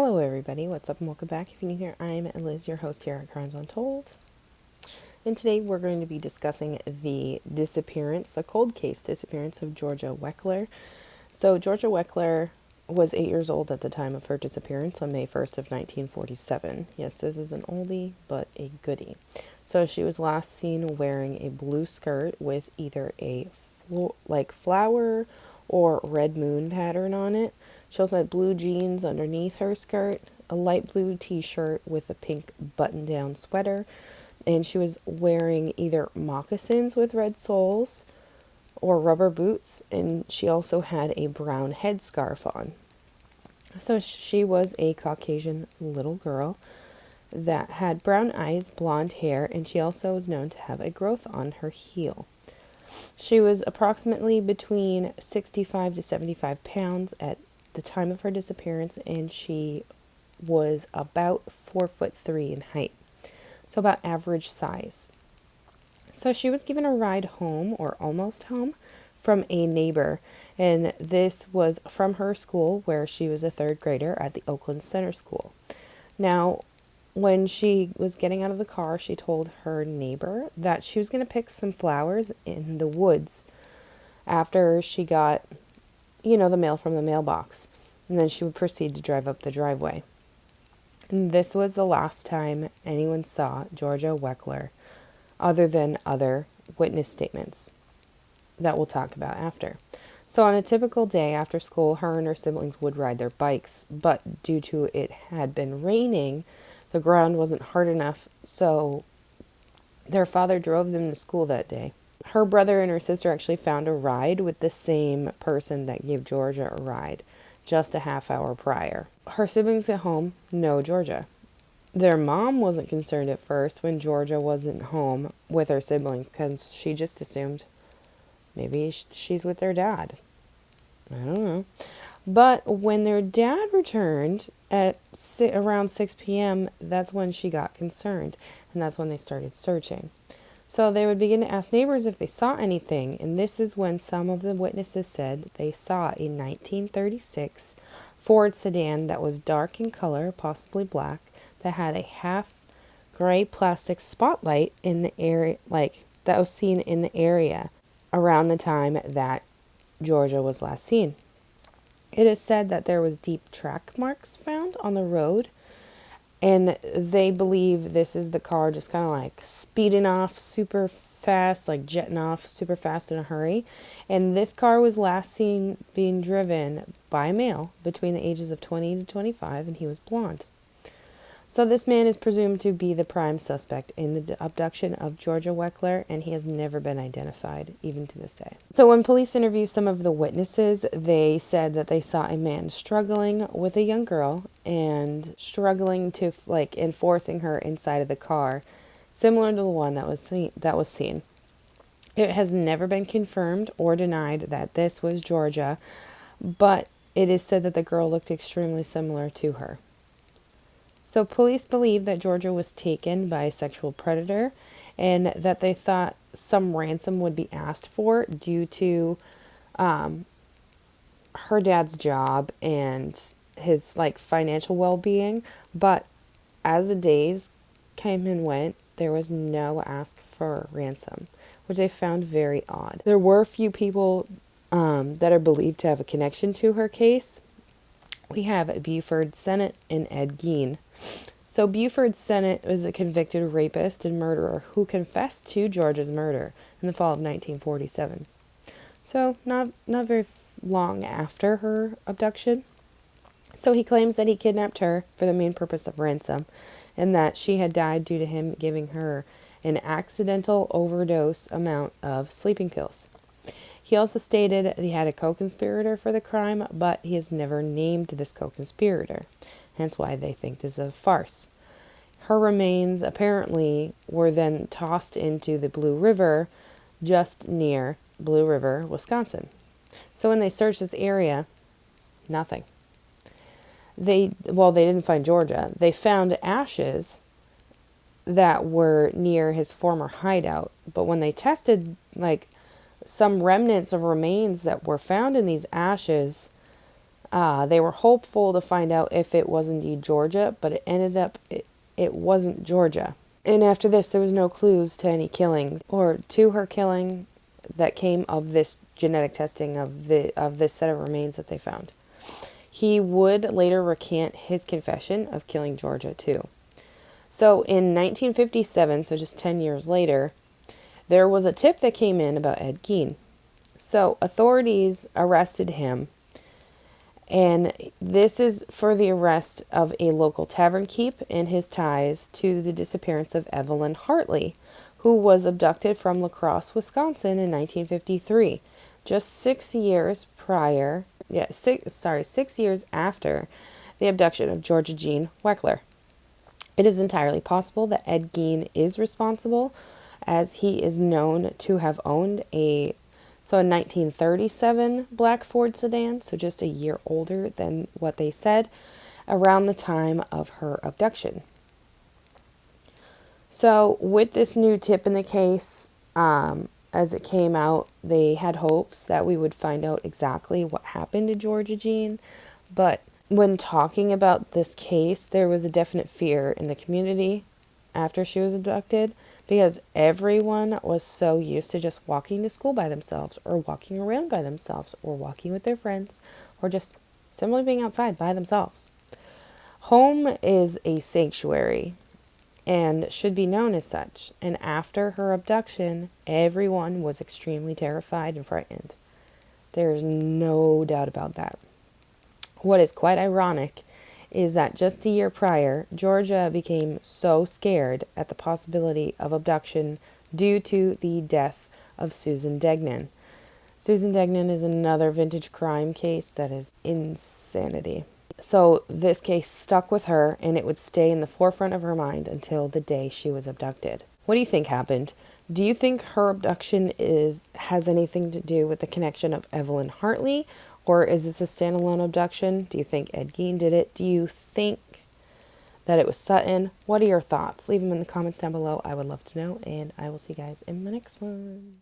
Hello everybody, what's up and welcome back. If you're new here, I'm Liz, your host here at Crimes Untold. And today we're going to be discussing the disappearance, the cold case disappearance of Georgia Weckler. So Georgia Weckler was 8 years old at the time of her disappearance on May 1st of 1947. Yes, this is an oldie, but a goodie. So she was last seen wearing a blue skirt with either a flower or red moon pattern on it. She also had blue jeans underneath her skirt, a light blue t-shirt with a pink button-down sweater, and she was wearing either moccasins with red soles or rubber boots, and she also had a brown headscarf on. So she was a Caucasian little girl that had brown eyes, blonde hair, and she also was known to have a growth on her heel. She was approximately between 65 to 75 pounds at the time of her disappearance, and she was about 4'3" in height, so about average size. So she was given a ride home, or almost home, from a neighbor, and this was from her school where she was a third grader at the Oakland Center School. Now, when she was getting out of the car, she told her neighbor that she was going to pick some flowers in the woods after she got the mail from the mailbox, and then she would proceed to drive up the driveway. And this was the last time anyone saw Georgia Weckler, other than other witness statements that we'll talk about after. So on a typical day after school, her and her siblings would ride their bikes, but due to it had been raining, the ground wasn't hard enough, so their father drove them to school that day. Her brother and her sister actually found a ride with the same person that gave Georgia a ride just a half hour prior. Her siblings at home know Georgia. Their mom wasn't concerned at first when Georgia wasn't home with her siblings because she just assumed maybe she's with their dad. I don't know. But when their dad returned at around 6 p.m., that's when she got concerned, and that's when they started searching. So they would begin to ask neighbors if they saw anything, and this is when some of the witnesses said they saw a 1936 Ford sedan that was dark in color, possibly black, that had a half gray plastic spotlight in the area, that was seen in the area around the time that Georgia was last seen. It is said that there was deep track marks found on the road, and they believe this is the car just kind of speeding off super fast, jetting off super fast in a hurry. And this car was last seen being driven by a male between the ages of 20 to 25, and he was blonde. So this man is presumed to be the prime suspect in the abduction of Georgia Weckler, and he has never been identified, even to this day. So when police interviewed some of the witnesses, they said that they saw a man struggling with a young girl and struggling to, and forcing her inside of the car, similar to the one that was seen. It has never been confirmed or denied that this was Georgia, but it is said that the girl looked extremely similar to her. So police believe that Georgia was taken by a sexual predator and that they thought some ransom would be asked for due to her dad's job and his financial well-being. But as the days came and went, there was no ask for ransom, which I found very odd. There were a few people that are believed to have a connection to her case. We have Buford Sennett and Ed Gein. So Buford Sennett was a convicted rapist and murderer who confessed to Georgia's murder in the fall of 1947. So not very long after her abduction. So he claims that he kidnapped her for the main purpose of ransom, and that she had died due to him giving her an accidental overdose amount of sleeping pills. He also stated he had a co-conspirator for the crime, but he has never named this co-conspirator, hence why they think this is a farce. Her remains apparently were then tossed into the Blue River, just near Blue River, Wisconsin. So when they searched this area, nothing. They didn't find Georgia. They found ashes that were near his former hideout, but when they tested, some remnants of remains that were found in these ashes, They were hopeful to find out if it was indeed Georgia, but it ended up it wasn't Georgia. And after this, there was no clues to any killings or to her killing that came of this genetic testing of this set of remains that they found. He would later recant his confession of killing Georgia too. So in 1957, so just 10 years later, there was a tip that came in about Ed Gein. So authorities arrested him, and this is for the arrest of a local tavern keep and his ties to the disappearance of Evelyn Hartley, who was abducted from La Crosse, Wisconsin in 1953, just 6 years prior, 6 years after the abduction of Georgia Jean Weckler. It is entirely possible that Ed Gein is responsible, as he is known to have owned a 1937 black Ford sedan, so just a year older than what they said, around the time of her abduction. So with this new tip in the case, as it came out, they had hopes that we would find out exactly what happened to Georgia Jean, but when talking about this case, there was a definite fear in the community after she was abducted, because everyone was so used to just walking to school by themselves, or walking around by themselves, or walking with their friends, or just simply being outside by themselves. Home is a sanctuary and should be known as such. And after her abduction, everyone was extremely terrified and frightened. There is no doubt about that. What is quite ironic is that just a year prior, Georgia became so scared at the possibility of abduction due to the death of Susan Degnan. Susan Degnan is another vintage crime case that is insanity. So this case stuck with her, and it would stay in the forefront of her mind until the day she was abducted. What do you think happened? Do you think her abduction has anything to do with the connection of Evelyn Hartley, or is this a standalone abduction? Do you think Ed Gein did it? Do you think that it was Sutton? What are your thoughts? Leave them in the comments down below. I would love to know, and I will see you guys in the next one.